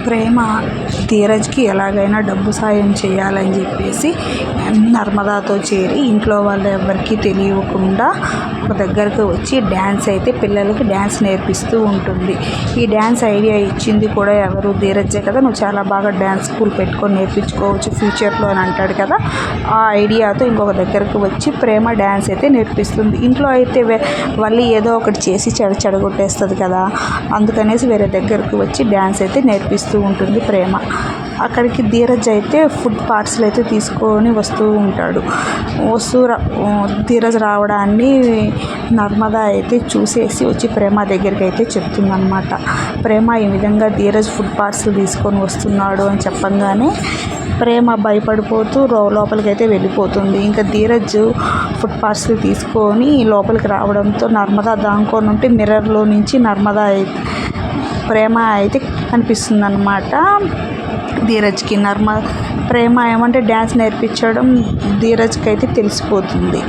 ప్రేమ ధీరజ్కి ఎలాగైనా డబ్బు సాయం చేయాలని చెప్పేసి నర్మదాతో చేరి ఇంట్లో వాళ్ళు ఎవరికి తెలియకుండా ఒక దగ్గరకు వచ్చి డ్యాన్స్ అయితే పిల్లలకి డ్యాన్స్ నేర్పిస్తూ ఉంటుంది. ఈ డ్యాన్స్ ఐడియా ఇచ్చింది కూడా ఎవరు? ధీరజే కదా. నువ్వు చాలా బాగా డ్యాన్స్ స్కూల్ పెట్టుకొని నేర్పించుకోవచ్చు ఫ్యూచర్లో అని అంటాడు కదా. ఆ ఐడియాతో ఇంకొక దగ్గరకు వచ్చి ప్రేమ డ్యాన్స్ అయితే నేర్పిస్తుంది. ఇంట్లో అయితే మళ్ళీ ఏదో ఒకటి చేసి చెడగొట్టేస్తుంది కదా. అందుకనేసి వేరే దగ్గరకు వచ్చి డ్యాన్స్ అయితే నేర్పిస్తూ ఉంటుంది ప్రేమ. అక్కడికి ధీరజ్ అయితే ఫుడ్ పార్సల్ అయితే తీసుకొని వస్తూ ఉంటాడు. ధీరజ్ రావడాన్ని నర్మదా అయితే చూసేసి వచ్చి ప్రేమ దగ్గరికి అయితే చెప్తుందన్నమాట. ప్రేమ ఈ విధంగా ధీరజ్ ఫుడ్ పార్సల్ తీసుకొని వస్తున్నాడు అని చెప్పంగానే ప్రేమ భయపడిపోతూ లోపలికి అయితే వెళ్ళిపోతుంది. ఇంకా ధీరజ్ ఫుడ్ పార్సల్ తీసుకొని లోపలికి రావడంతో నర్మదా దాంకొని ఉంటే మిర్రర్లో నుంచి ప్రేమ అయితే కనిపిస్తుంది అన్నమాట ధీరజ్కి. ప్రేమ ఏమంటే డ్యాన్స్ నేర్పించడం ధీరజ్కి అయితే తెలిసిపోతుంది.